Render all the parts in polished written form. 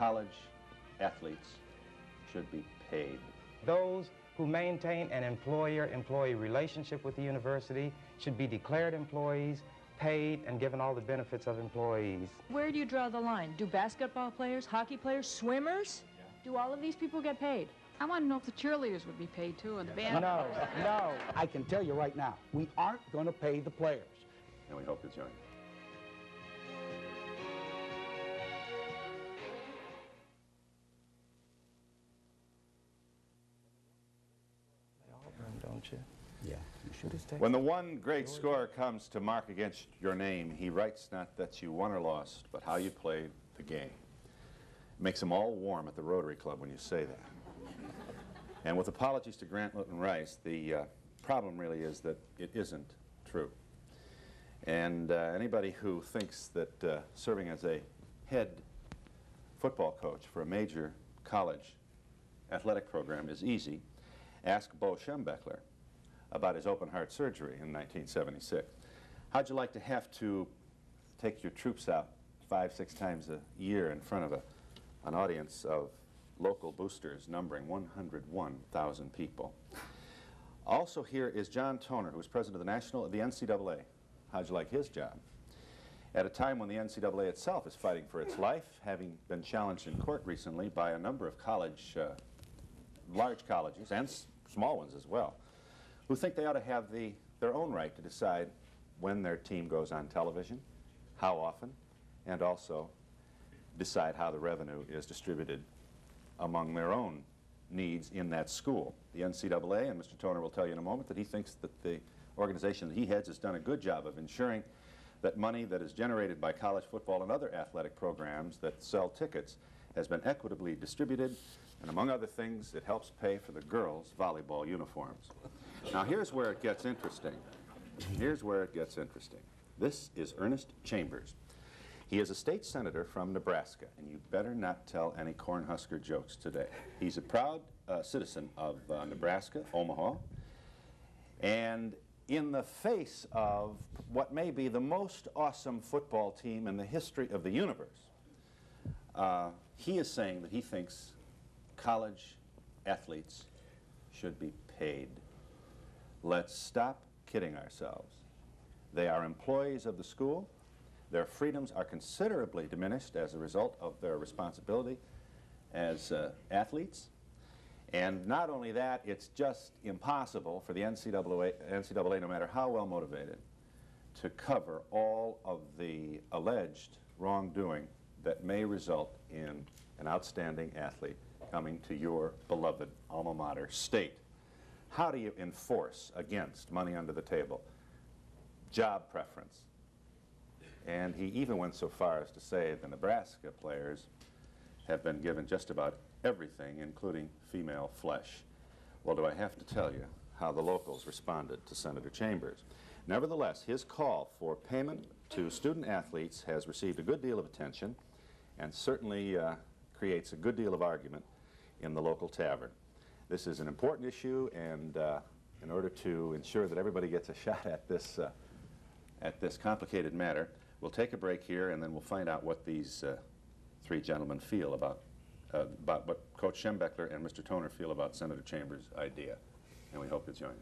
college athletes should be paid. Those who maintain an employer-employee relationship with the university should be declared employees, paid, and given all the benefits of employees. Where do you draw the line? Do basketball players, hockey players, swimmers? Yeah. Do all of these people get paid? I want to know if the cheerleaders would be paid too, and the band. No. I can tell you right now, we aren't going to pay the players. And we hope you join us. Don't you? Yeah, you should have taken. When the one great scorer comes to mark against your name, he writes not that you won or lost, but how you played the game. It makes them all warm at the Rotary Club when you say that. And with apologies to Grant Litton Rice, the problem really is that it isn't true. And anybody who thinks that serving as a head football coach for a major college athletic program is easy, ask Bo Schembechler about his open heart surgery in 1976. How'd you like to have to take your troops out 5, 6 times a year in front of an audience of local boosters numbering 101,000 people? Also here is John Toner, who was president of the NCAA. How'd you like his job? At a time when the NCAA itself is fighting for its life, having been challenged in court recently by a number of large colleges, and small ones as well, who think they ought to have their own right to decide when their team goes on television, how often, and also decide how the revenue is distributed among their own needs in that school. The NCAA, and Mr. Toner will tell you in a moment, that he thinks that the organization that he heads has done a good job of ensuring that money that is generated by college football and other athletic programs that sell tickets has been equitably distributed, and among other things, it helps pay for the girls' volleyball uniforms. Now here's where it gets interesting. Here's where it gets interesting. This is Ernie Chambers. He is a state senator from Nebraska, and you better not tell any Cornhusker jokes today. He's a proud citizen of Nebraska, Omaha, and in the face of what may be the most awesome football team in the history of the universe, he is saying that he thinks college athletes should be paid. Let's stop kidding ourselves. They are employees of the school. Their freedoms are considerably diminished as a result of their responsibility as athletes. And not only that, it's just impossible for the NCAA, no matter how well motivated, to cover all of the alleged wrongdoing that may result in an outstanding athlete coming to your beloved alma mater state. How do you enforce against money under the table, job preference? And he even went so far as to say the Nebraska players have been given just about everything, including female flesh. Well, do I have to tell you how the locals responded to Senator Chambers? Nevertheless, his call for payment to student athletes has received a good deal of attention and certainly creates a good deal of argument in the local tavern. This is an important issue, and in order to ensure that everybody gets a shot at this complicated matter, we'll take a break here, and then we'll find out what these three gentlemen feel about what Coach Schembechler and Mr. Toner feel about Senator Chambers' idea. And we hope you'll join us.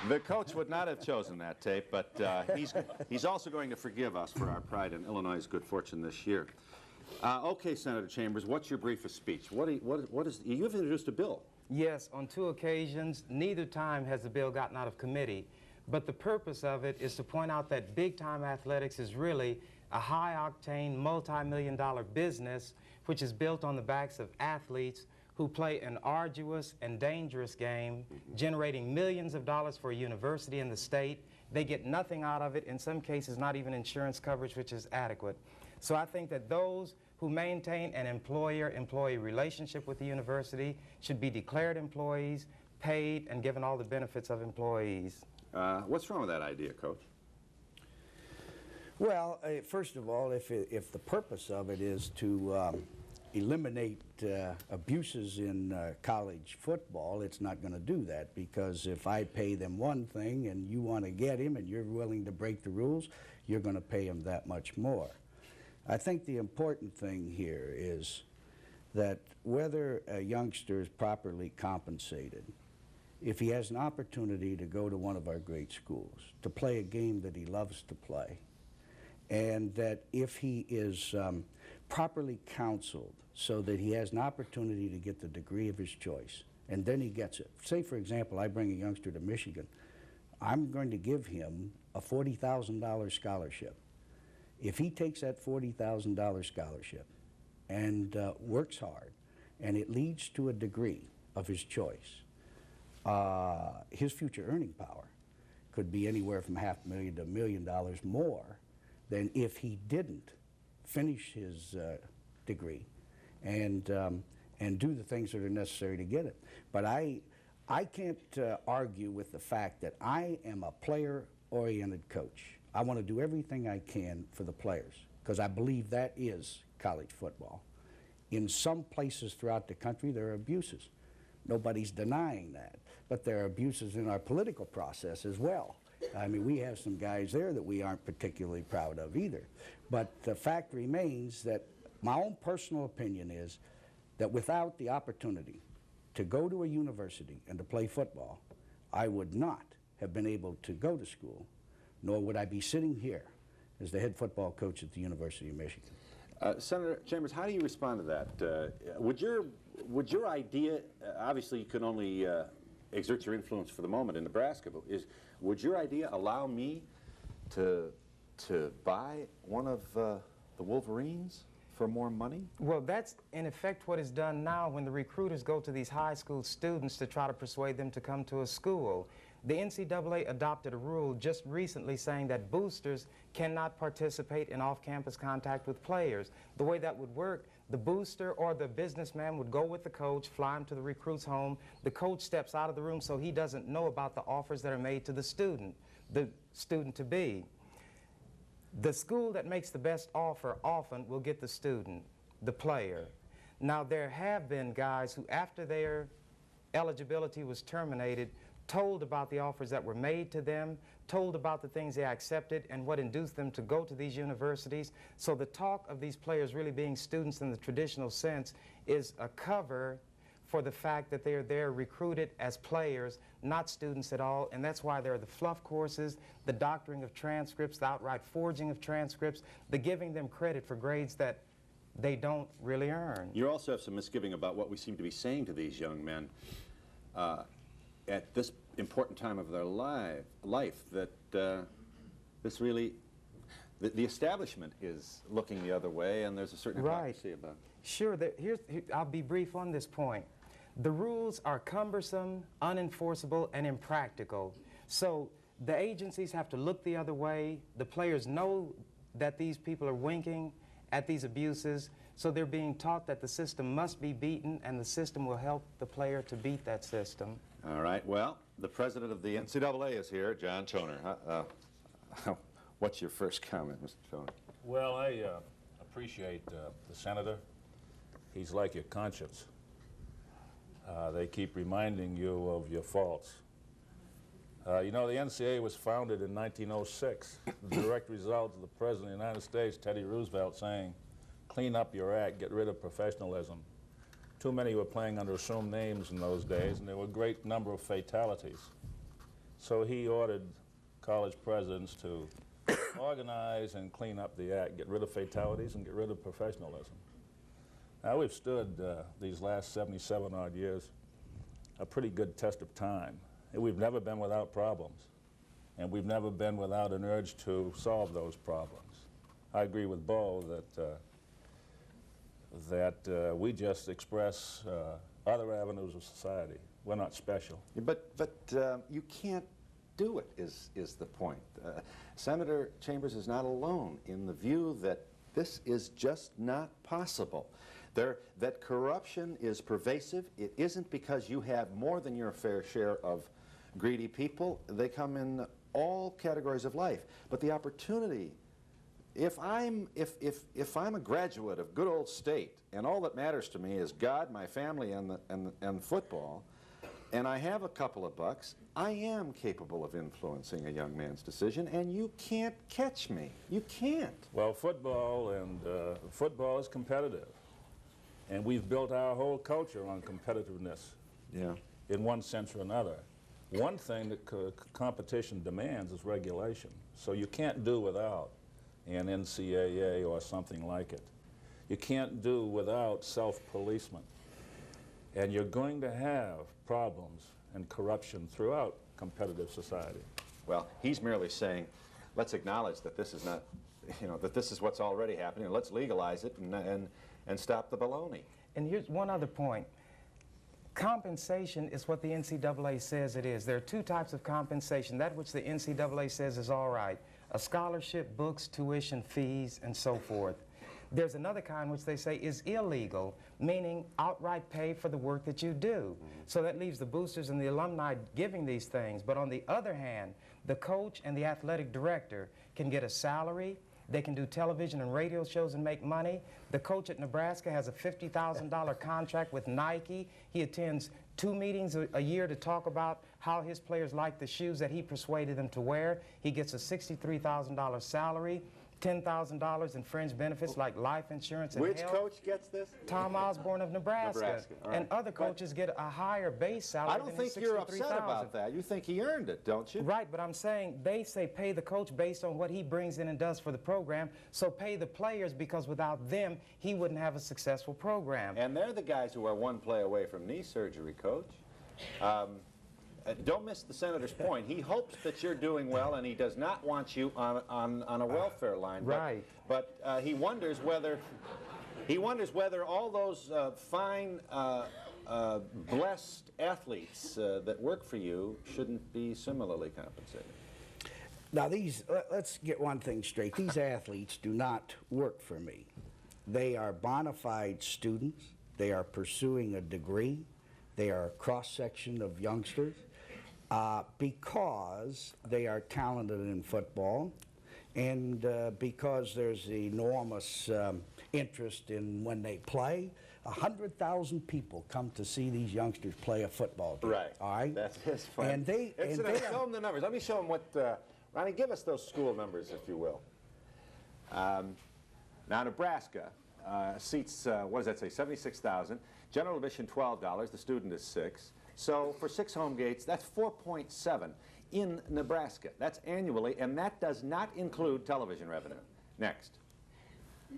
The coach would not have chosen that tape, but he's also going to forgive us for our pride in Illinois' good fortune this year. Okay, Senator Chambers, what's your briefest speech? You've introduced a bill. Yes, on 2 occasions. Neither time has the bill gotten out of committee. But the purpose of it is to point out that big-time athletics is really a high-octane, multi-million-dollar business which is built on the backs of athletes who play an arduous and dangerous game, generating millions of dollars for a university in the state. They get nothing out of it, in some cases not even insurance coverage, which is adequate. So I think that those who maintain an employer-employee relationship with the university should be declared employees, paid, and given all the benefits of employees. What's wrong with that idea, Coach? Well, first of all, if the purpose of it is to eliminate abuses in college football, it's not going to do that, because if I pay them one thing and you want to get him and you're willing to break the rules, you're going to pay him that much more. I think the important thing here is that whether a youngster is properly compensated, if he has an opportunity to go to one of our great schools, to play a game that he loves to play, and that if he is properly counseled so that he has an opportunity to get the degree of his choice, and then he gets it. Say, for example, I bring a youngster to Michigan. I'm going to give him a $40,000 scholarship. If he takes that $40,000 scholarship and works hard, and it leads to a degree of his choice, his future earning power could be anywhere from $500,000 to $1 million more than if he didn't finish his degree and do the things that are necessary to get it. But I can't argue with the fact that I am a player-oriented coach. I want to do everything I can for the players, because I believe that is college football. In some places throughout the country, there are abuses. Nobody's denying that. But there are abuses in our political process as well. I mean, we have some guys there that we aren't particularly proud of either. But the fact remains that my own personal opinion is that without the opportunity to go to a university and to play football, I would not have been able to go to school, nor would I be sitting here as the head football coach at the University of Michigan. Senator Chambers, how do you respond to that? Would your idea, obviously you can only exert your influence for the moment in Nebraska, but would your idea allow me to buy one of the Wolverines for more money? Well, that's in effect what is done now when the recruiters go to these high school students to try to persuade them to come to a school. The NCAA adopted a rule just recently saying that boosters cannot participate in off-campus contact with players. The way that would work, the booster or the businessman would go with the coach, fly him to the recruit's home. The coach steps out of the room so he doesn't know about the offers that are made to the student-to-be. The school that makes the best offer often will get the student, the player. Now, there have been guys who, after their eligibility was terminated, told about the offers that were made to them, told about the things they accepted and what induced them to go to these universities. So the talk of these players really being students in the traditional sense is a cover for the fact that they're there recruited as players, not students at all, and that's why there are the fluff courses, the doctoring of transcripts, the outright forging of transcripts, the giving them credit for grades that they don't really earn. You also have some misgiving about what we seem to be saying to these young men at this important time of their life, that this really, the establishment is looking the other way, and there's a certain hypocrisy about it. Sure, I'll be brief on this point. The rules are cumbersome, unenforceable, and impractical. So the agencies have to look the other way. The players know that these people are winking at these abuses, so they're being taught that the system must be beaten, and the system will help the player to beat that system. All right, well, the president of the NCAA is here, John Toner. What's your first comment, Mr. Toner? Well, I appreciate the senator. He's like your conscience. They keep reminding you of your faults. You know, the NCAA was founded in 1906, the direct result of the President of the United States, Teddy Roosevelt, saying, clean up your act, get rid of professionalism. Too many were playing under assumed names in those days, and there were a great number of fatalities. So he ordered college presidents to organize and clean up the act, get rid of fatalities and get rid of professionalism. Now, we've stood these last 77-odd years a pretty good test of time. And we've never been without problems, and we've never been without an urge to solve those problems. I agree with Bo that we just express other avenues of society. We're not special. But you can't do it, is the point. Senator Chambers is not alone in the view that this is just not possible. That corruption is pervasive. It isn't because you have more than your fair share of greedy people. They come in all categories of life. But the opportunity, if I'm a graduate of good old state, and all that matters to me is God, my family, and football, and I have a couple of bucks, I am capable of influencing a young man's decision, and you can't catch me. You can't. Well, football is competitive, and we've built our whole culture on competitiveness. Yeah. In one sense or another. One thing that competition demands is regulation. So you can't do without an NCAA or something like it. You can't do without self-policement. And you're going to have problems and corruption throughout competitive society. Well, he's merely saying, let's acknowledge that this is not, that this is what's already happening, and let's legalize it and stop the baloney. And here's one other point. Compensation is what the NCAA says it is. There are two types of compensation. That which the NCAA says is all right. A scholarship, books, tuition, fees, and so forth. There's another kind which they say is illegal, meaning outright pay for the work that you do. So that leaves the boosters and the alumni giving these things. But on the other hand, the coach and the athletic director can get a salary. They can do television and radio shows and make money. The coach at Nebraska has a $50,000 contract with Nike. He attends 2 meetings a year to talk about how his players like the shoes that he persuaded them to wear. He gets a $63,000 salary, $10,000 in fringe benefits like life insurance and Which health. coach gets this? Tom Osborne of Nebraska. All right. And other coaches get a higher base salary. I don't think you're upset about that. You think he earned it, don't you? Right, but I'm saying they say pay the coach based on what he brings in and does for the program, so pay the players because without them, he wouldn't have a successful program. And they're the guys who are one play away from knee surgery, Coach. Don't miss the senator's point. He hopes that you're doing well, and he does not want you on a welfare line. Right. But he wonders whether all those fine, blessed athletes that work for you shouldn't be similarly compensated. Now let's get one thing straight. These athletes do not work for me. They are bona fide students. They are pursuing a degree. They are a cross-section of youngsters. Because they are talented in football and because there's enormous interest in when they play. 100,000 people come to see these youngsters play a football game. Right. All right. That's his fun. And they show them the numbers. Let me show them what. Ronnie, give us those school numbers, if you will. Now, Nebraska seats. What does that say? 76,000. General admission $12. The student is $6. So for 6 home gates, that's 4.7 in Nebraska. That's annually, and that does not include television revenue. Next.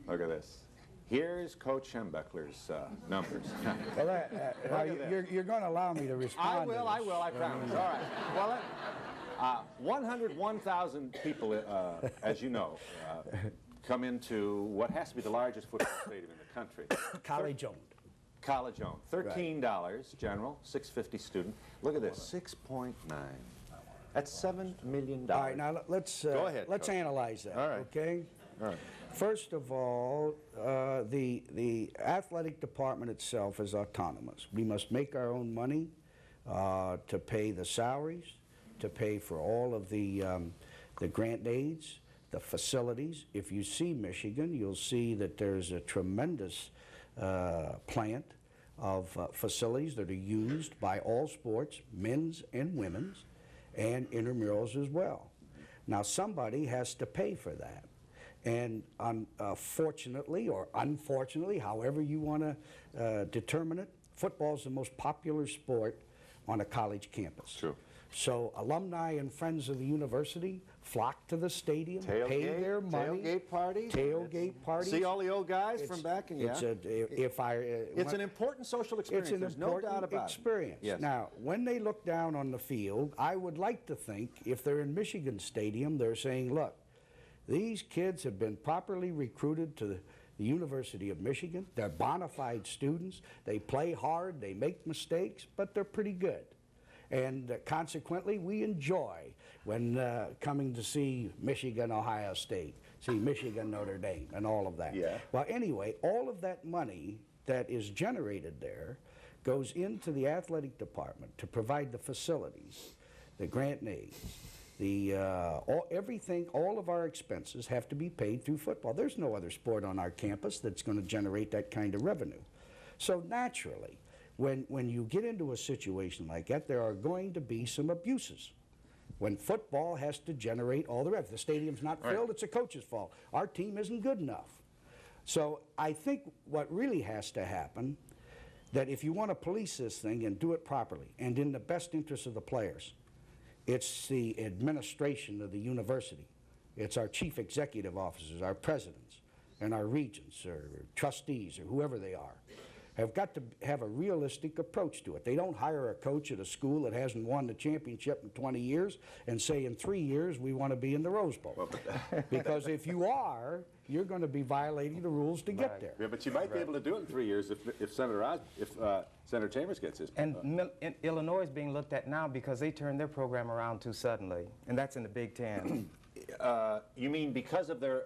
Look at this. Here's Coach Schembechler's numbers. Well, you're going to allow me to respond. I will, I promise. All right. Well, 101,000 people, as you know, come into what has to be the largest football stadium in the country. College owned. College owned. $13 general, $6.50 student. Look at this, 6.9. That's $7 million. All right, now let's go ahead. Let's analyze that. All right. Okay. All right. First of all, the athletic department itself is autonomous. We must make our own money to pay the salaries, to pay for all of the grant aids, the facilities. If you see Michigan, you'll see that there's a tremendous plant of facilities that are used by all sports, men's and women's, and intramurals as well. Now somebody has to pay for that. And fortunately or unfortunately, however you want to determine it, football is the most popular sport on a college campus. True. So alumni and friends of the university flock to the stadium, pay their money. Tailgate parties. See all the old guys from back in It's an important social experience. It's an important experience. Yes. Now, when they look down on the field, I would like to think if they're in Michigan Stadium, they're saying, look, these kids have been properly recruited to the University of Michigan. They're bona fide students. They play hard, they make mistakes, but they're pretty good. And consequently, we enjoy when coming to see Michigan, Ohio State, see Michigan, Notre Dame, and all of that. Yeah. Well, anyway, all of that money that is generated there goes into the athletic department to provide the facilities, the grant aids, everything, all of our expenses have to be paid through football. There's no other sport on our campus that's going to generate that kind of revenue. So naturally, when you get into a situation like that, there are going to be some abuses. When football has to generate all the revenue. The stadium's not filled, it's a coach's fault. Our team isn't good enough. So I think what really has to happen, that if you want to police this thing and do it properly and in the best interest of the players, it's the administration of the university. It's our chief executive officers, our presidents, and our regents or trustees or whoever they are, have got to have a realistic approach to it. They don't hire a coach at a school that hasn't won the championship in 20 years and say in 3 years we want to be in the Rose Bowl. Because if you are, you're going to be violating the rules to get there. Yeah, but you might be able to do it in 3 years if Senator Chambers gets his. And Illinois is being looked at now because they turned their program around too suddenly, and that's in the Big Ten. You mean because of their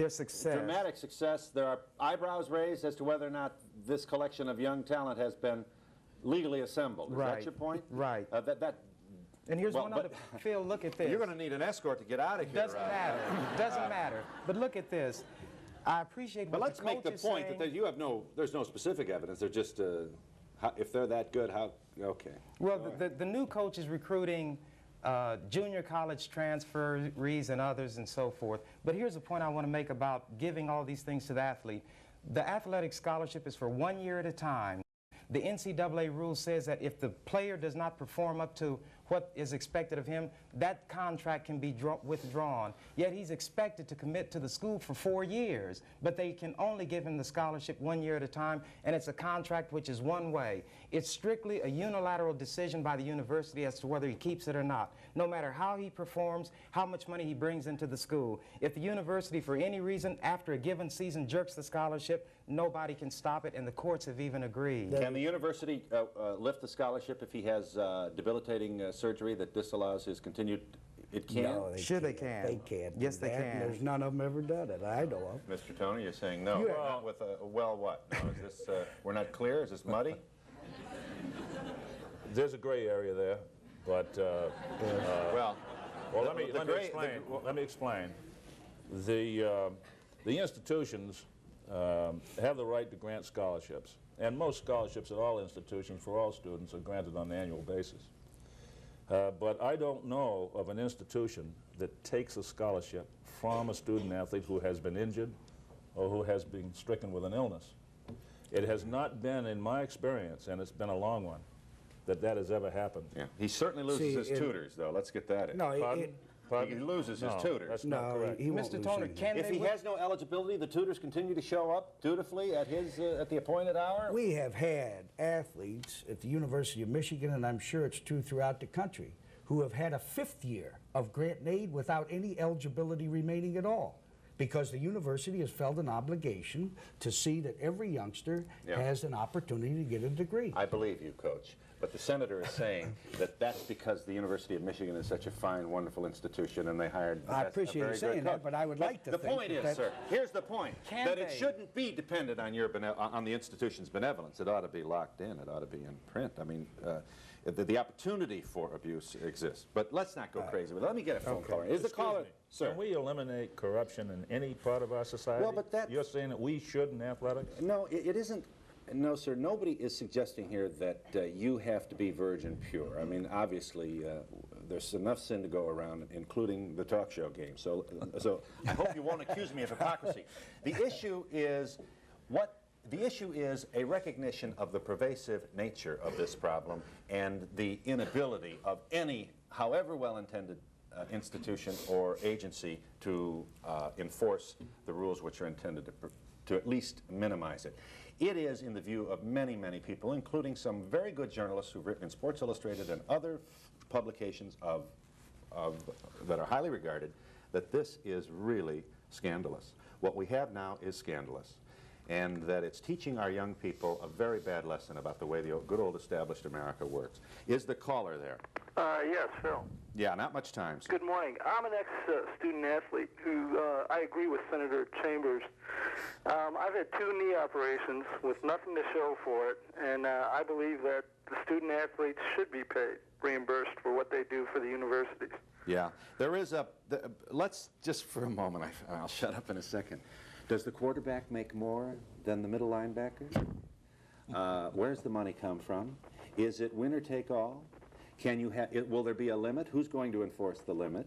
success. dramatic success, there are eyebrows raised as to whether or not this collection of young talent has been legally assembled. Is that your point? Right. And here's well, one other, Phil, look at this. You're going to need an escort to get out of here. Doesn't matter. Doesn't matter. But look at this. I appreciate what But let's make the point saying. that you have there's no specific evidence. They're just, if they're that good, okay. Well, the new coach is recruiting junior college transferees and others and so forth. But here's the point I want to make about giving all these things to the athlete. The athletic scholarship is for 1 year at a time. The NCAA rule says that if the player does not perform up to what is expected of him, that contract can be withdrawn. Yet he's expected to commit to the school for 4 years, but they can only give him the scholarship 1 year at a time, and it's a contract which is one way. It's strictly a unilateral decision by the university as to whether he keeps it or not, no matter how he performs, how much money he brings into the school. If the university, for any reason, after a given season jerks the scholarship, nobody can stop it, and the courts have even agreed. Can the university lift the scholarship if he has debilitating surgery that disallows his continued? It can? No, They can. They can't. Yes, they And can. there's none of them ever done it, I know of. Mr. Tony, you're saying no. Yeah. Not with a, well, what? No, is this, we're not clear? Is this muddy? There's a gray area there, but Well, let me explain. The institutions have the right to grant scholarships, and most scholarships at all institutions for all students are granted on an annual basis. But I don't know of an institution that takes a scholarship from a student athlete who has been injured or who has been stricken with an illness. It has not been, in my experience, and it's been a long one, that has ever happened. yeah. He certainly loses his tutors, though. Let's get that in. No, He loses his tutors. That's not correct. he won't Mr. lose Toner, anything. can If they he has no eligibility, the tutors continue to show up dutifully at the appointed hour? We have had athletes at the University of Michigan, and I'm sure it's true throughout the country, who have had a 5th year of grant and aid without any eligibility remaining at all, because the university has felt an obligation to see that every youngster has an opportunity to get a degree. I believe you, Coach. But the senator is saying that that's because the University of Michigan is such a fine, wonderful institution, and they hired I a appreciate very you saying good that, coach. but I would like to the think point is, that- sir, here's the point, Can that it they? shouldn't be dependent on your on the institution's benevolence. It ought to be locked in. It ought to be in print. I mean, the opportunity for abuse exists. But let's not go crazy with it. Let me get a phone caller. Is the caller, sir? Can we eliminate corruption in any part of our society? Well, but You're saying that we should in athletics? No, it isn't. No, sir. Nobody is suggesting here that you have to be virgin pure. I mean, obviously, there's enough sin to go around, including the talk show game. So I hope you won't accuse me of hypocrisy. The issue is a recognition of the pervasive nature of this problem and the inability of any, however well-intended institution or agency to enforce the rules which are intended to at least minimize it. It is, in the view of many, many people, including some very good journalists who've written in Sports Illustrated and other publications that are highly regarded, that this is really scandalous. What we have now is scandalous, and that it's teaching our young people a very bad lesson about the way the good old established America works. Is the caller there? Yes, Phil. Yeah, not much time, sir. Good morning. I'm an ex-student athlete who, I agree with Senator Chambers. I've had 2 knee operations with nothing to show for it, and I believe that the student athletes should be paid, reimbursed for what they do for the universities. Yeah, there is a, let's just for a moment, I'll shut up in a second. Does the quarterback make more than the middle linebacker? Where's the money come from? Is it winner take all? Can you will there be a limit? Who's going to enforce the limit?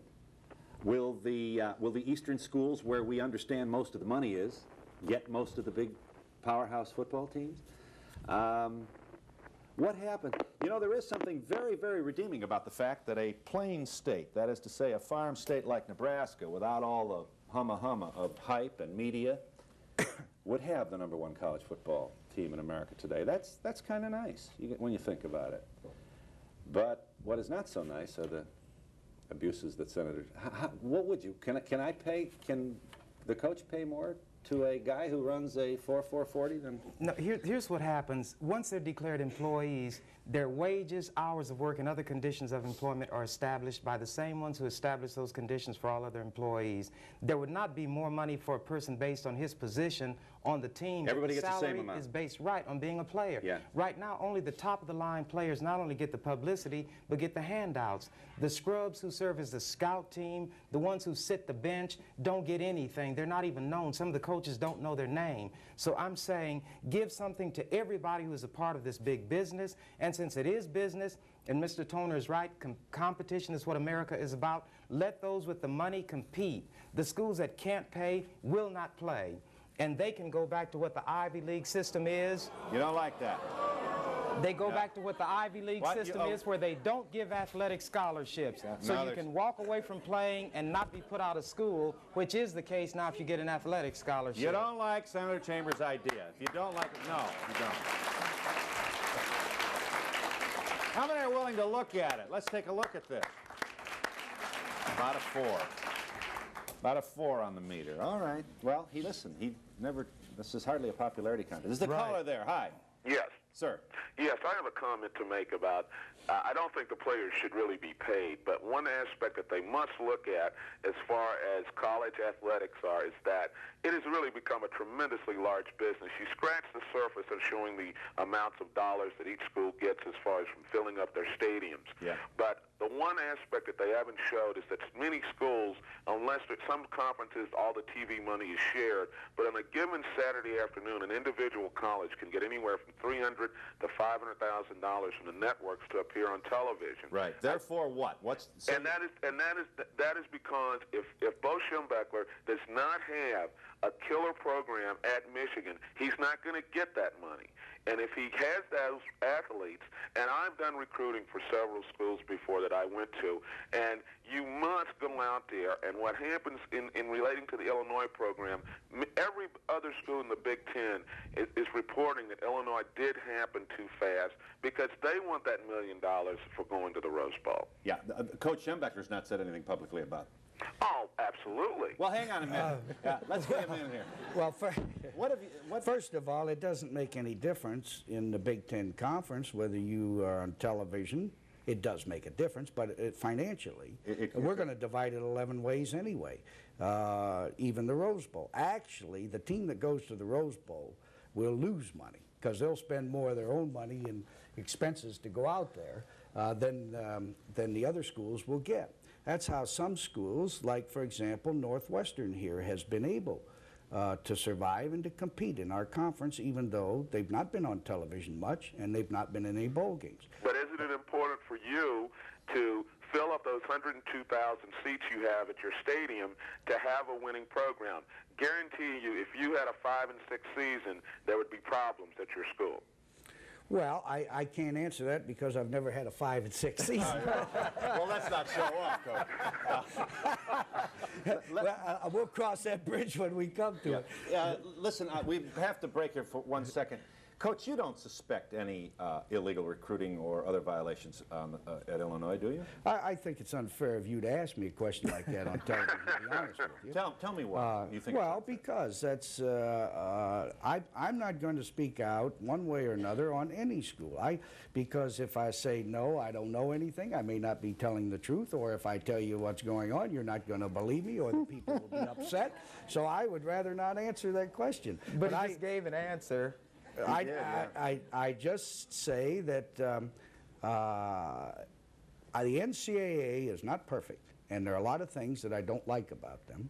Will the eastern schools, where we understand most of the money is, get most of the big powerhouse football teams? What happened? You know, there is something very, very redeeming about the fact that a plain state, that is to say a farm state like Nebraska, without all the humma of hype and media, would have the #1 college football team in America today. That's kind of nice when you think about it. But what is not so nice are the abuses that Senator... what would you... Can the coach pay more to a guy who runs a 4.40 than... No, here's what happens. Once they're declared employees, their wages, hours of work, and other conditions of employment are established by the same ones who establish those conditions for all other employees. There would not be more money for a person based on his position on the team. Everybody gets the same salary amount. is based on being a player. Yeah. Right now, only the top of the line players not only get the publicity, but get the handouts. The scrubs who serve as the scout team, the ones who sit the bench, don't get anything. They're not even known. Some of the coaches don't know their name. So I'm saying give something to everybody who is a part of this big business. And since it is business, and Mr. Toner is right, competition is what America is about, let those with the money compete. The schools that can't pay will not play. And they can go back to what the Ivy League system is. You don't like that? They go back to what the Ivy League system is, where they don't give athletic scholarships. So you can walk away from playing and not be put out of school, which is the case now if you get an athletic scholarship. You don't like Senator Chambers' idea. If you don't like it, no, you don't. How many are willing to look at it? Let's take a look at this. About a 4. About a 4 on the meter. All right. Well, listen, this is hardly a popularity contest. Is the caller there? Hi. Yes. Sir. Yes, I have a comment to make about, I don't think the players should really be paid, but one aspect that they must look at as far as college athletics is that it has really become a tremendously large business. You scratch the surface of showing the amounts of dollars that each school gets as far as from filling up their stadiums. Yeah. But the one aspect that they haven't showed is that many schools, unless some conferences, all the TV money is shared, but on a given Saturday afternoon, an individual college can get anywhere from $300,000 to $500,000 from the networks to appear on television. Right. Therefore, what? And that is because if Bo Schembechler does not have a killer program at Michigan, he's not going to get that money. And if he has those athletes, and I've done recruiting for several schools before that I went to, and you must go out there, and what happens in relating to the Illinois program, every other school in the Big Ten is reporting that Illinois did happen too fast because they want that $1 million for going to the Rose Bowl. Yeah, Coach Schembechler's not said anything publicly about it. Oh, absolutely. Well, hang on a minute. Let's get him in here. Well, first of all, it doesn't make any difference in the Big Ten Conference whether you are on television. It does make a difference, but financially, we're going to divide it 11 ways anyway, even the Rose Bowl. Actually, the team that goes to the Rose Bowl will lose money because they'll spend more of their own money in expenses to go out there than the other schools will get. That's how some schools, like, for example, Northwestern here, has been able to survive and to compete in our conference, even though they've not been on television much and they've not been in any bowl games. But isn't it important for you to fill up those 102,000 seats you have at your stadium to have a winning program? Guarantee you, if you had a 5 and 6 season, there would be problems at your school. Well, I can't answer that because I've never had a 5 and 6 season. Well, let's not show off, Coach. Well, we'll cross that bridge when we come to it. Listen, we have to break here for 1 second. Coach, you don't suspect any illegal recruiting or other violations at Illinois, do you? I think it's unfair of you to ask me a question like that on television, to be honest with you. Tell me why you think. Well, because that's, I'm not going to speak out one way or another on any school. Because if I say no, I don't know anything, I may not be telling the truth, or if I tell you what's going on, you're not going to believe me, or the people will be upset. So I would rather not answer that question. But I just gave an answer. I just say that the NCAA is not perfect, and there are a lot of things that I don't like about them.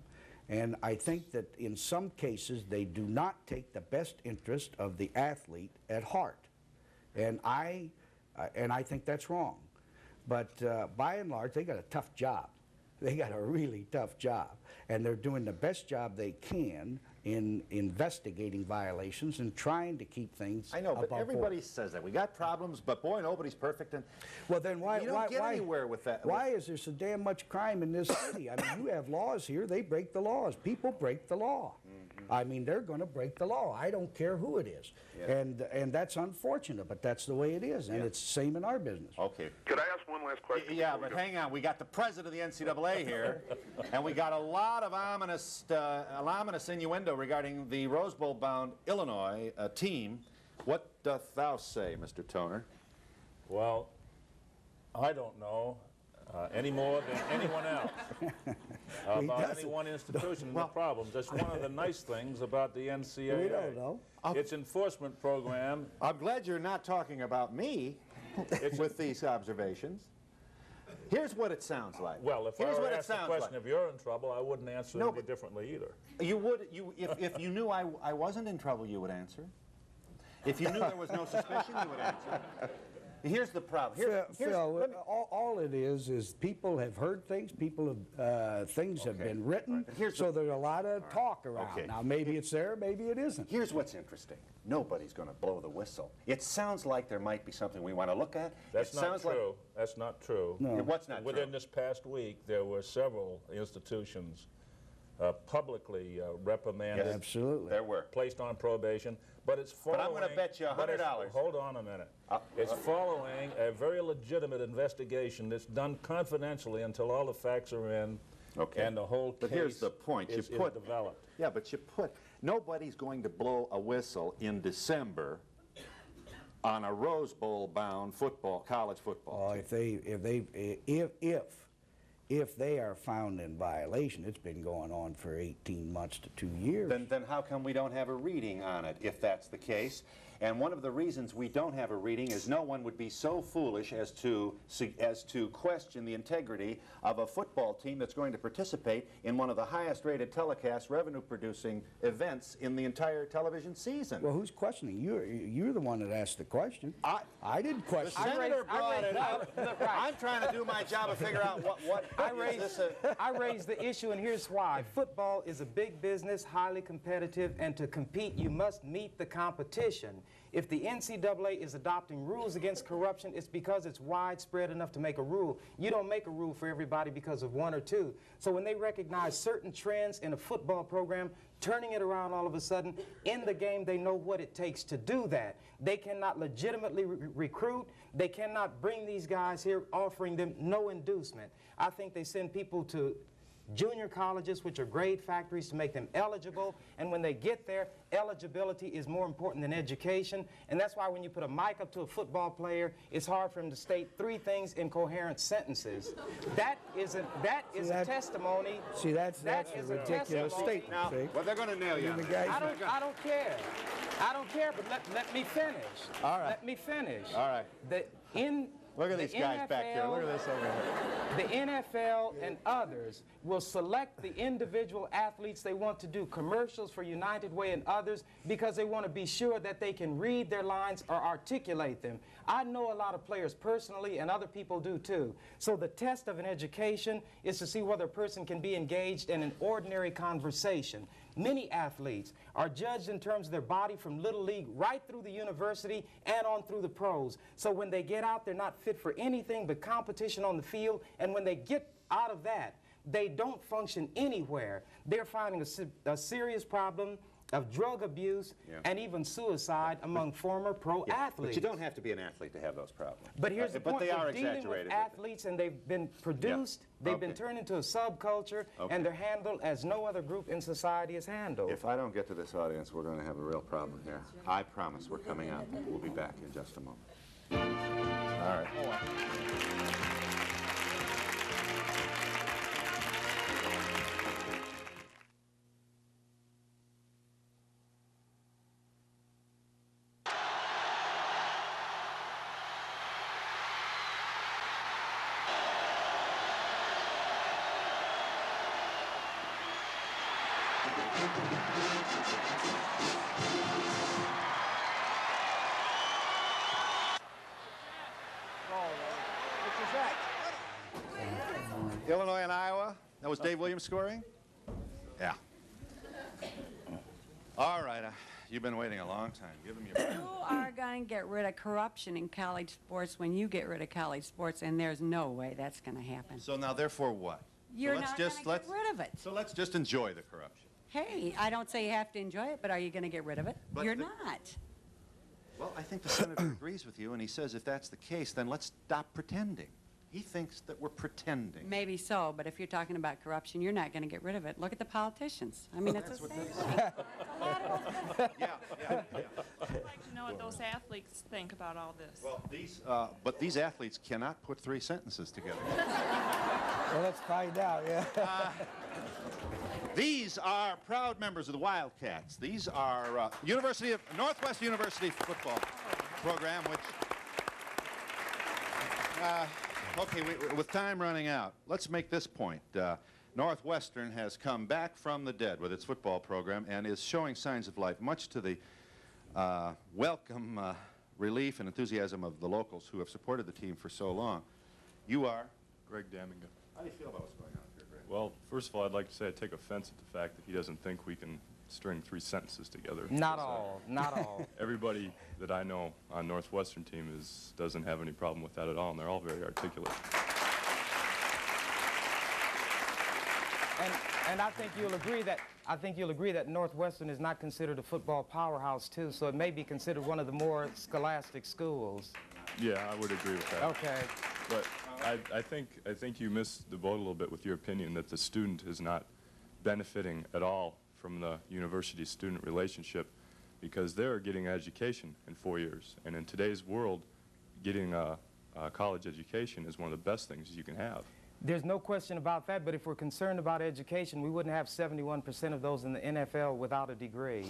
And I think that in some cases they do not take the best interest of the athlete at heart. And I think that's wrong. But by and large, they got a tough job. They got a really tough job. And they're doing the best job they can in investigating violations and trying to keep things I know, but above everybody board. says that. We got problems, but boy, nobody's perfect. And Well, then why you don't get anywhere with that. Why is there so damn much crime in this city? I mean, you have laws here. They break the laws. People break the law. I mean, they're going to break the law. I don't care who it is. Yeah. And that's unfortunate, but that's the way it is, and it's the same in our business. Okay. Could I ask one last question? Yeah, but hang on. We got the president of the NCAA here, and we got a lot of ominous innuendo regarding the Rose Bowl-bound Illinois team. What doth thou say, Mr. Toner? Well, I don't know any more than anyone else about any one institution and the problems. That's one of the nice things about the NCAA. We don't know. Its enforcement program. I'm glad you're not talking about me with these observations. Here's what it sounds like. Well, if Here's I were what it asked the sounds question like. if you're in trouble, I wouldn't answer No, any but- differently either. You would, if you knew I wasn't in trouble, you would answer. If you knew there was no suspicion, you would answer. Here's the problem. Phil, all it is people have heard things, people have, things have been written, so there's a lot of talk around. Okay. Now, maybe it's there, maybe it isn't. Here's what's interesting. Nobody's going to blow the whistle. It sounds like there might be something we want to look at. That's not true. That's not true. No. What's not Within true? this past week, there were several institutions publicly reprimanded, Yes, Absolutely. there were. placed on probation, but it's following... But I'm going to bet you but it's- $100. Hold on a minute. It's following a very legitimate investigation that's done confidentially until all the facts are in and the whole case But here's the point. is You put developed. Yeah, but nobody's going to blow a whistle in December on a Rose Bowl-bound college football team. If they are found in violation, it's been going on for 18 months to 2 years. Then how come we don't have a reading on it, if that's the case? And one of the reasons we don't have a reading is no one would be so foolish as to question the integrity of a football team that's going to participate in one of the highest-rated telecast revenue-producing events in the entire television season. Well, who's questioning? You're the one that asked the question. I didn't The question. senator brought it up. I'm trying to do my job and figure out what I raised the issue, and here's why. Football is a big business, highly competitive, and to compete, you must meet the competition. If the NCAA is adopting rules against corruption, it's because it's widespread enough to make a rule. You don't make a rule for everybody because of one or two. So when they recognize certain trends in a football program, turning it around all of a sudden, in the game, they know what it takes to do that. They cannot legitimately recruit. They cannot bring these guys here offering them no inducement. I think they send people to junior colleges, which are grade factories, to make them eligible, and when they get there, eligibility is more important than education, and that's why when you put a mic up to a football player, it's hard for him to state 3 things in coherent sentences. That is a testimony. See, that's a ridiculous statement. Now, well, they're going to nail you. I don't care. I don't care, but let me finish. All right. Let me finish. All right. Look at the these guys back here. Look at this over here. The NFL and others will select the individual athletes they want to do commercials for United Way and others because they want to be sure that they can read their lines or articulate them. I know a lot of players personally, and other people do too. So the test of an education is to see whether a person can be engaged in an ordinary conversation. Many athletes are judged in terms of their body from Little League right through the university and on through the pros. So when they get out, they're not fit for anything but competition on the field. And when they get out of that, they don't function anywhere. They're finding a serious problem of drug abuse, and even suicide among former pro athletes. But you don't have to be an athlete to have those problems. But here's the point, But they are we're dealing with exaggerated. athletes, and they've been produced, they've been turned into a subculture, and they're handled as no other group in society is handled. If I don't get to this audience, we're going to have a real problem here. I promise we're coming out. We'll be back in just a moment. All right. Illinois and Iowa. That was Dave Williams scoring? Yeah. All right. You've been waiting a long time. Give him your... You are going to get rid of corruption in college sports when you get rid of college sports, and there's no way that's going to happen. So now, therefore, what? You're not going to get rid of it. So let's just enjoy the corruption. Hey, I don't say you have to enjoy it, but are you going to get rid of it? You're not. Well, I think the senator agrees with you, and he says if that's the case, then let's stop pretending. He thinks that we're pretending. Maybe so, but if you're talking about corruption, you're not going to get rid of it. Look at the politicians. I mean, it's the same thing. Yeah. I'd like to know what those athletes think about all this. Well, but these athletes cannot put 3 sentences together. Well, let's find out, yeah. These are proud members of the Wildcats. These are Northwest University football program, which... okay, with time running out, let's make this point. Northwestern has come back from the dead with its football program and is showing signs of life, much to the welcome relief and enthusiasm of the locals who have supported the team for so long. You are? Greg Daminga. How do you feel about what's going on here, Greg? Well, first of all, I'd like to say I take offense at the fact that he doesn't think we can string 3 sentences together. Not all. Everybody that I know on Northwestern team doesn't have any problem with that at all, and they're all very articulate. And I think you'll agree that Northwestern is not considered a football powerhouse too, so it may be considered one of the more scholastic schools. Yeah, I would agree with that. Okay. But I think you missed the boat a little bit with your opinion that the student is not benefiting at all from the university-student relationship, because they're getting education in 4 years. And in today's world, getting a college education is one of the best things you can have. There's no question about that, but if we're concerned about education, we wouldn't have 71% of those in the NFL without a degree.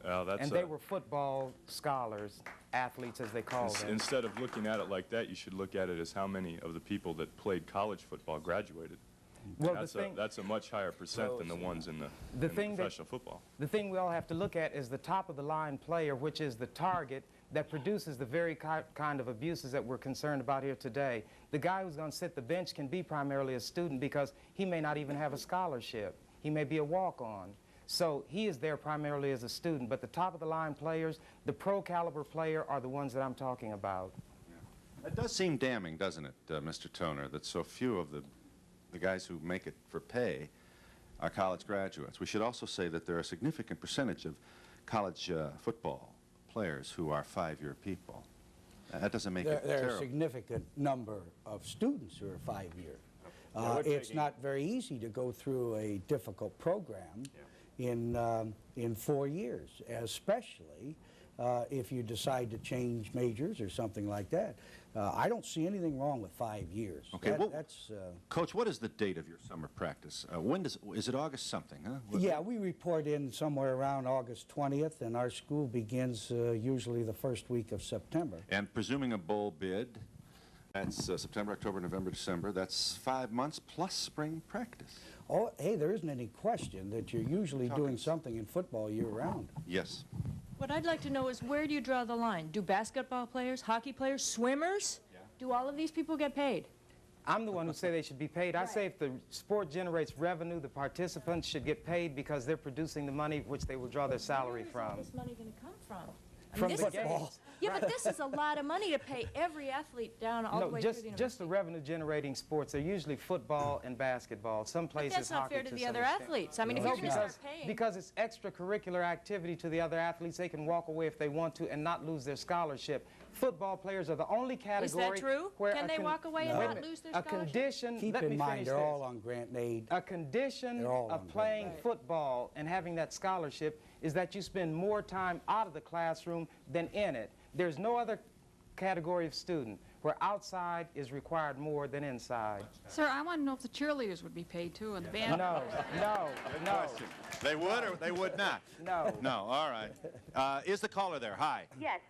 And they were football scholars, athletes as they call them. Instead of looking at it like that, you should look at it as how many of the people that played college football graduated. Well, that's a much higher percent than the ones in the professional football. The thing we all have to look at is the top-of-the-line player, which is the target that produces the very kind of abuses that we're concerned about here today. The guy who's going to sit the bench can be primarily a student because he may not even have a scholarship. He may be a walk-on. So he is there primarily as a student, but the top-of-the-line players, the pro-caliber player, are the ones that I'm talking about. Yeah. It does seem damning, doesn't it, Mr. Toner, that so few of the guys who make it for pay are college graduates. We should also say that there are a significant percentage of college football players who are 5-year people. That doesn't make it terrible. There are a significant number of students who are 5-year. It's not very easy to go through a difficult program in 4 years, especially if you decide to change majors or something like that. I don't see anything wrong with 5 years. Okay, Coach, what is the date of your summer practice? Is it August something, huh? Yeah, we report in somewhere around August 20th, and our school begins usually the first week of September. And presuming a bowl bid, that's September, October, November, December, that's 5 months plus spring practice. Oh, hey, there isn't any question that you're usually doing something in football year-round. Yes. What I'd like to know is, where do you draw the line? Do basketball players, hockey players, swimmers? Yeah. Do all of these people get paid? I'm the one who say they should be paid. I say if the sport generates revenue, the participants should get paid because they're producing the money which they will draw their salary from. Where is all this money going to come from? From the games. Yeah, but this is a lot of money to pay every athlete down all the way through the university. Just the revenue-generating sports. They're usually football and basketball. Some places But that's not fair to the other athletes. I mean, if you're going to start paying... Because it's extracurricular activity to the other athletes. They can walk away if they want to and not lose their scholarship. Football players are the only category... Is that true? Where can they walk away and not lose their scholarship? A condition... Keep in mind, they're all on grant and aid. A condition of playing football and having that scholarship is that you spend more time out of the classroom than in it. There's no other category of student where outside is required more than inside. Sir, I want to know if the cheerleaders would be paid too and the band. No. They would or they would not? No. No, all right. Is the caller there? Hi. Yes.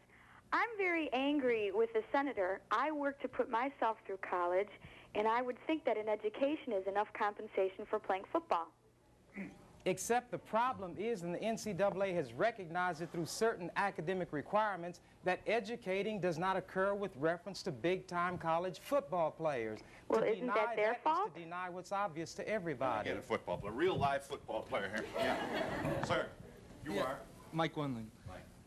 I'm very angry with the senator. I worked to put myself through college, and I would think that an education is enough compensation for playing football. Except the problem is, and the NCAA has recognized it through certain academic requirements, that educating does not occur with reference to big-time college football players. Well, isn't that their fault? Is to deny what's obvious to everybody. Get a football player, real live football player here. Yeah. Sir, you are? Mike Wendling.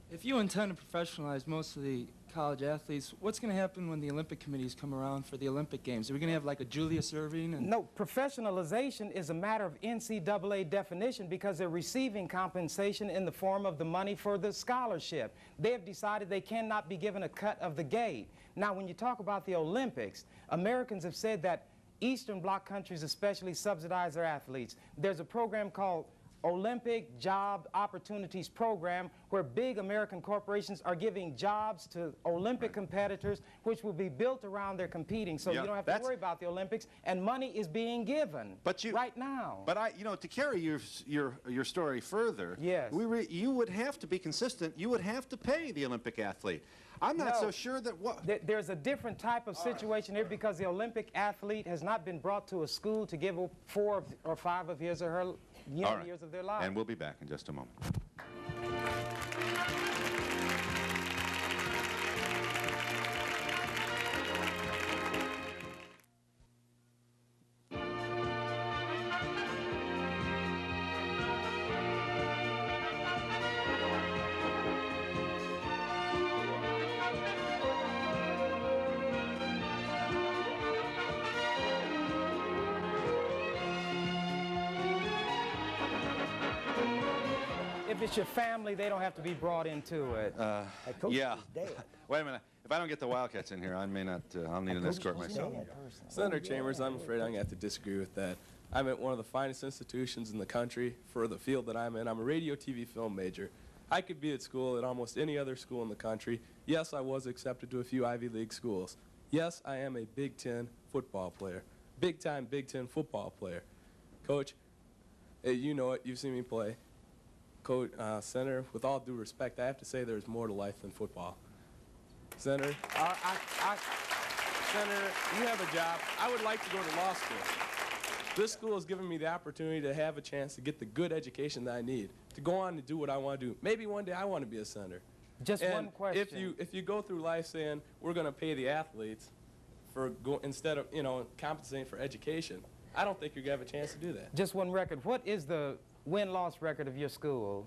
If you intend to professionalize most of the college athletes, what's going to happen when the Olympic committees come around for the Olympic Games? Are we going to have like a Julius Erving? And no, professionalization is a matter of NCAA definition because they're receiving compensation in the form of the money for the scholarship. They have decided they cannot be given a cut of the gate. Now, when you talk about the Olympics, Americans have said that Eastern Bloc countries especially subsidize their athletes. There's a program called Olympic Job Opportunities Program where big American corporations are giving jobs to Olympic competitors which will be built around their competing, so you don't have to worry about the Olympics, and money is being given right now. But you know, to carry your story further, yes, you would have to be consistent. You would have to pay the Olympic athlete. I'm not so sure that there's a different type of situation here because the Olympic athlete has not been brought to a school to give 4 or 5 of his or her years of their lives. And we'll be back in just a moment. If it's your family, they don't have to be brought into it. Yeah. Wait a minute. If I don't get the Wildcats in here, I may not. I'll need an escort myself. Senator Chambers, I'm afraid I'm going to have to disagree with that. I'm at one of the finest institutions in the country for the field that I'm in. I'm a radio, TV, film major. I could be at school at almost any other school in the country. Yes, I was accepted to a few Ivy League schools. Yes, I am a Big Ten football player. Big-time Big Ten football player. Coach, you know it. You've seen me play. Coach, Senator, with all due respect, I have to say there's more to life than football. Senator, Senator, you have a job. I would like to go to law school. This school has given me the opportunity to have a chance to get the good education that I need, to go on to do what I want to do. Maybe one day I want to be a senator. Just one question. If you go through life saying we're going to pay the athletes for instead of compensating for education, I don't think you're going to have a chance to do that. Just one record. What is the win-loss record of your school?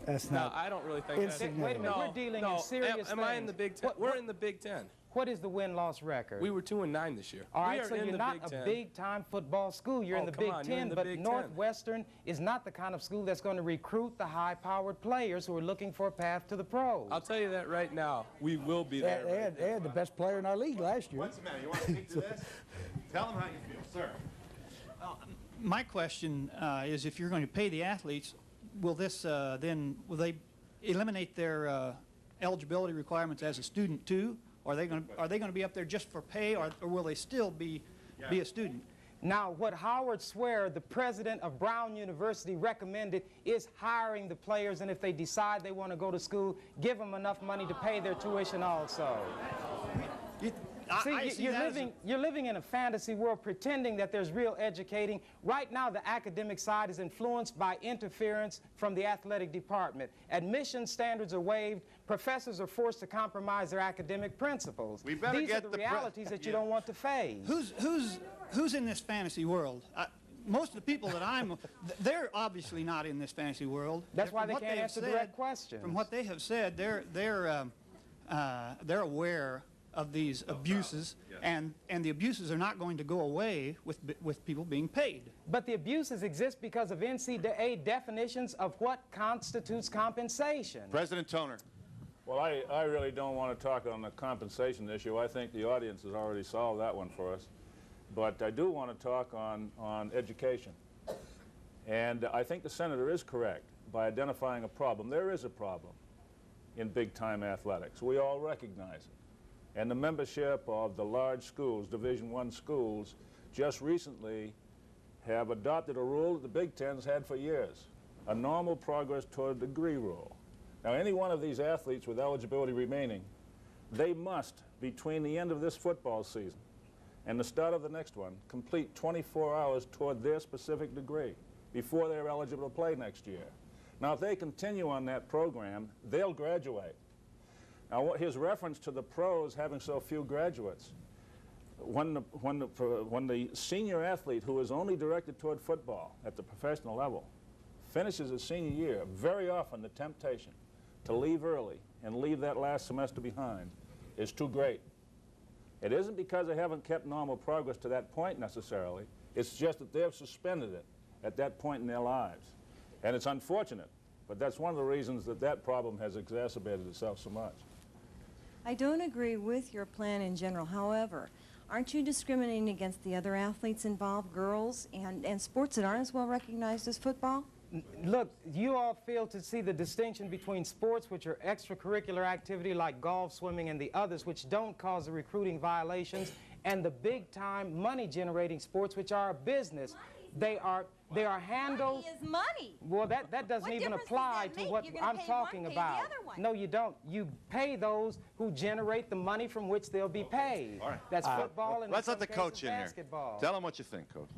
That's not. No, I don't really think that's. Wait a minute. We're dealing in serious things. Am I in the Big Ten? We're in the Big Ten. What is the win-loss record? We were 2-9 this year. All right, so you're not a big-time football school. You're in the Big Ten, but Northwestern is not the kind of school that's going to recruit the high-powered players who are looking for a path to the pros. I'll tell you that right now. We will be there. They had the best player in our league last year. What's the matter? You want to speak to this? Tell them how you feel, sir. My question is, if you're going to pay the athletes, will this will they eliminate their eligibility requirements as a student too? Are they going to be up there just for pay, or will they still be a student? Now, what Howard Swear, the president of Brown University, recommended is hiring the players, and if they decide they want to go to school, give them enough money to pay their tuition also. You're living in a fantasy world pretending that there's real educating. Right now, the academic side is influenced by interference from the athletic department. Admission standards are waived. Professors are forced to compromise their academic principles. We better These are the realities that you don't want to face. Who's in this fantasy world? Most of the people that they're obviously not in this fantasy world. That's why they can't answer direct questions. From what they have said, they're aware of these abuses, and the abuses are not going to go away with people being paid. But the abuses exist because of NCAA definitions of what constitutes compensation. President Toner. Well, I really don't want to talk on the compensation issue. I think the audience has already solved that one for us. But I do want to talk on education. And I think the senator is correct by identifying a problem. There is a problem in big-time athletics. We all recognize it. And the membership of the large schools, Division I schools, just recently have adopted a rule that the Big Ten's had for years, a normal progress toward a degree rule. Now, any one of these athletes with eligibility remaining, they must, between the end of this football season and the start of the next one, complete 24 hours toward their specific degree before they're eligible to play next year. Now, if they continue on that program, they'll graduate. Now, his reference to the pros having so few graduates, when the senior athlete who is only directed toward football at the professional level finishes his senior year, very often the temptation to leave early and leave that last semester behind is too great. It isn't because they haven't kept normal progress to that point necessarily. It's just that they've suspended it at that point in their lives. And it's unfortunate, but that's one of the reasons that that problem has exacerbated itself so much. I don't agree with your plan in general. However, aren't you discriminating against the other athletes involved, girls, and sports that aren't as well recognized as football? Look, you all fail to see the distinction between sports, which are extracurricular activity like golf, swimming, and the others, which don't cause the recruiting violations, and the big-time money-generating sports, which are a business. They are handled. Money is money. Well, that doesn't even apply to what I'm talking about. No, you don't. You pay those who generate the money from which they'll be paid. All right. That's football and let's let the coach in basketball. here. Tell him what you think, Coach.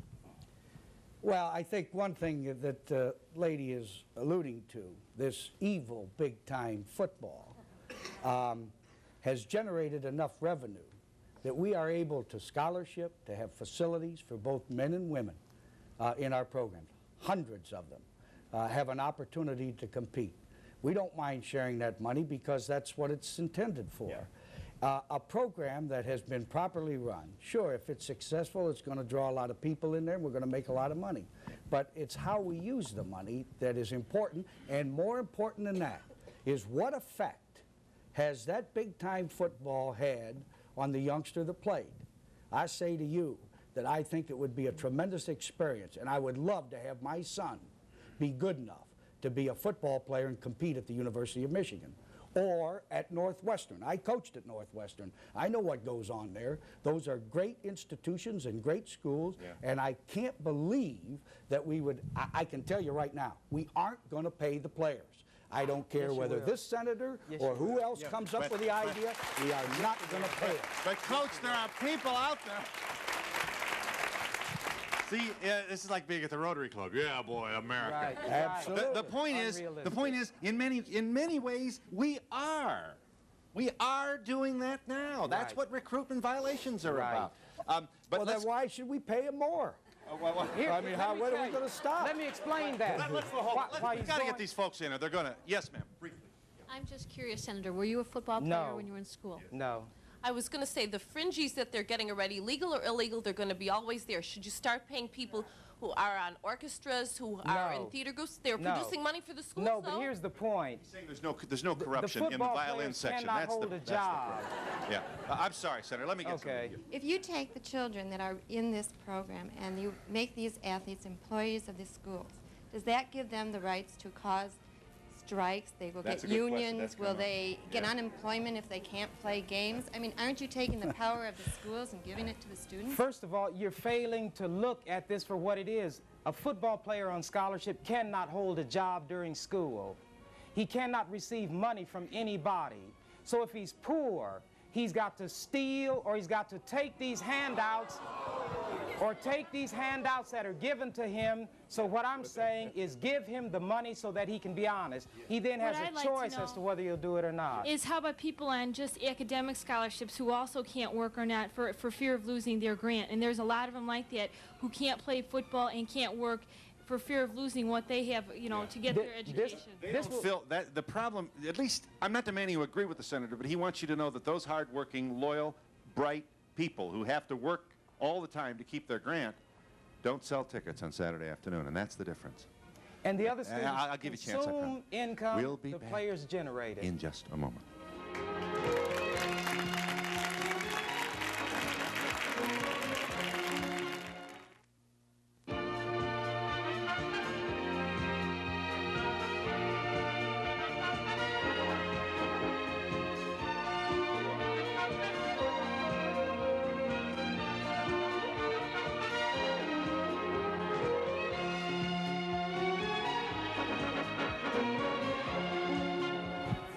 Well, I think one thing that the lady is alluding to, this evil big-time football, has generated enough revenue that we are able to scholarship, to have facilities for both men and women in our programs. Hundreds of them have an opportunity to compete. We don't mind sharing that money because that's what it's intended for. Yeah. A program that has been properly run, sure, if it's successful, it's going to draw a lot of people in there, and we're going to make a lot of money. But it's how we use the money that is important, and more important than that is what effect has that big-time football had on the youngster that played. I say to you that I think it would be a tremendous experience, and I would love to have my son be good enough to be a football player and compete at the University of Michigan or at Northwestern. I coached at Northwestern. I know what goes on there. Those are great institutions and great schools, and I can't believe that we would, I can tell you right now, we aren't going to pay the players. I don't care whether this senator or who else comes up with the idea, we are not going to pay it. But, Coach, there are people out there. See, this is like being at the Rotary Club. Yeah, boy, America. Right, absolutely. The point is, in many ways, we are doing that now. That's what recruitment violations are about. But well, then why should we pay them more? Here, I mean, when are we going to stop? Let me explain that. We've got to get these folks in, or they're going to. Yes, ma'am. Briefly. I'm just curious, Senator. Were you a football player No. when you were in school? No. I was going to say the fringies that they're getting already, legal or illegal, they're going to be always there. Should you start paying people who are on orchestras, who are in theater groups? They're producing money for the schools, No, but here's the point. He's saying there's no corruption in the violin section. That's hold a job. Yeah. I'm sorry, Senator. Let me get okay. If you take the children that are in this program and you make these athletes employees of the schools, does that give them the rights to cause strikes? They will get unions. Will they get unemployment if they can't play games? I mean, aren't you taking the power of the schools and giving it to the students? First of all, you're failing to look at this for what it is. A football player on scholarship cannot hold a job during school. He cannot receive money from anybody. So if he's poor, he's got to steal, or he's got to take these handouts, that are given to him. So what I'm saying is give him the money so that he can be honest. He then has a choice as to whether he'll do it or not. Is how about people on just academic scholarships who also can't work or not for fear of losing their grant? And there's a lot of them like that who can't play football and can't work for fear of losing what they have, you know, to get their education. The problem, at least, I'm not demanding you agree with the senator, but he wants you to know that those hardworking, loyal, bright people who have to work all the time to keep their grant don't sell tickets on Saturday afternoon, and that's the difference. And the other students I'll give you a chance, I promise. consume income We'll be the back players generated. in just a moment.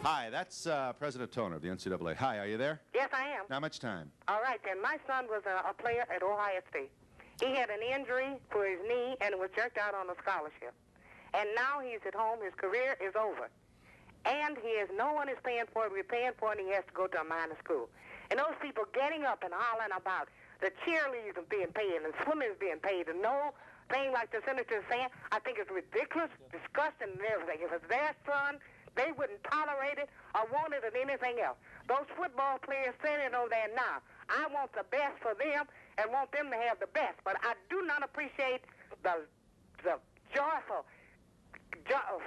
Hi, that's President Toner of the NCAA. Hi, are you there? Yes, I am. How much time? All right, then. My son was a player at Ohio State. He had an injury for his knee and was jerked out on a scholarship. And now he's at home. His career is over. And he has no one is paying for it. We're paying for it, and he has to go to a minor school. And those people getting up and hollering about the cheerleaders being paid and swimmers being paid and no thing like the senator is saying, I think it's ridiculous, disgusting, and everything. If it's their son, they wouldn't tolerate it or want it or anything else. Those football players standing over there now, I want the best for them and want them to have the best. But I do not appreciate the joyful,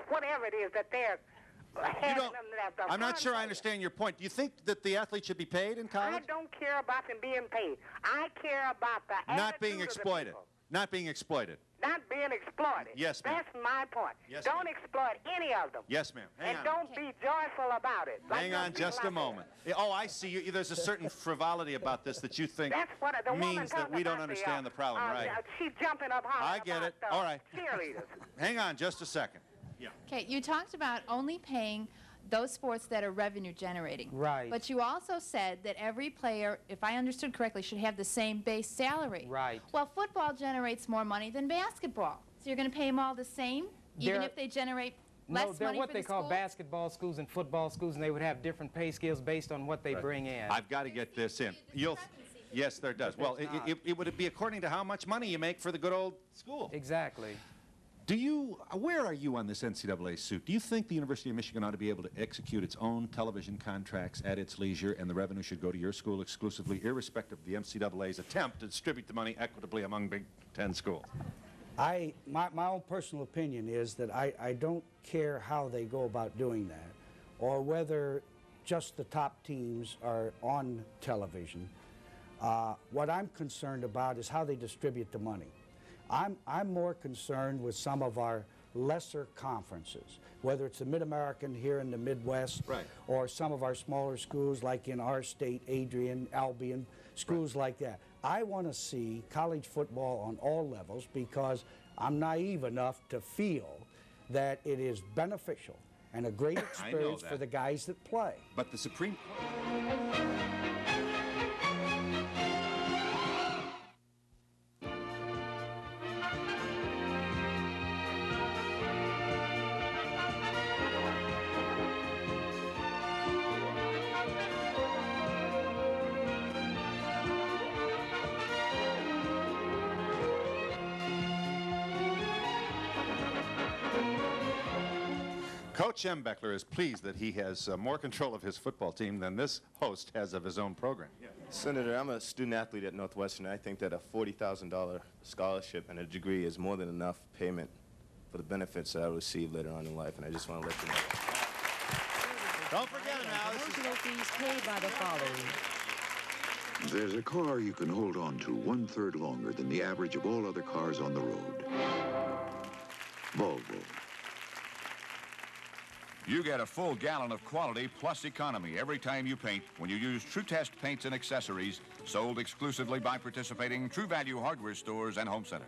whatever it is that they're having them. I'm not sure I understand your point. Do you think that the athletes should be paid in college? I don't care about them being paid. I care about the Not being attitude of the exploited. people. Not being exploited. Not being exploited. Yes, ma'am. That's my point. Yes, don't exploit any of them. Yes, ma'am. Hang And on. don't be joyful about it. like Hang those on people just a out moment. Oh, I see. There's a certain frivolity about this that you think That's what the woman means that talking we don't about understand the problem, right? She's jumping up high. I get it. All right. Cheerleaders. Hang on just a second. Yeah. Okay, you talked about only paying those sports that are revenue generating. Right. But you also said that every player, if I understood correctly, should have the same base salary. Right. Well, football generates more money than basketball. So you're going to pay them all the same, even if they generate less No, they're money what for they the call school? basketball schools and football schools, and they would have different pay scales based on what they bring in. I've got to get this in. Yes, there does. Well, it would be according to how much money you make for the good old school. Exactly. Where are you on this NCAA suit? Do you think the University of Michigan ought to be able to execute its own television contracts at its leisure, and the revenue should go to your school exclusively, irrespective of the NCAA's attempt to distribute the money equitably among Big Ten schools? My own personal opinion is that I don't care how they go about doing that, or whether just the top teams are on television. What I'm concerned about is how they distribute the money. I'm more concerned with some of our lesser conferences, whether it's the Mid-American here in the Midwest, or some of our smaller schools like in our state, Adrian, Albion, schools like that. I want to see college football on all levels because I'm naive enough to feel that it is beneficial and a great experience for the guys that play. But the Supreme Court... Coach Schembechler is pleased that he has more control of his football team than this host has of his own program. Yeah. Senator, I'm a student athlete at Northwestern. I think that a $40,000 scholarship and a degree is more than enough payment for the benefits that I will receive later on in life, and I just want to let you know. Don't forget it now. Promotional fees paid by the following. There's a car you can hold on to 1/3 longer than the average of all other cars on the road. Volvo. You get a full gallon of quality plus economy every time you paint when you use True Test paints and accessories sold exclusively by participating True Value hardware stores and home centers.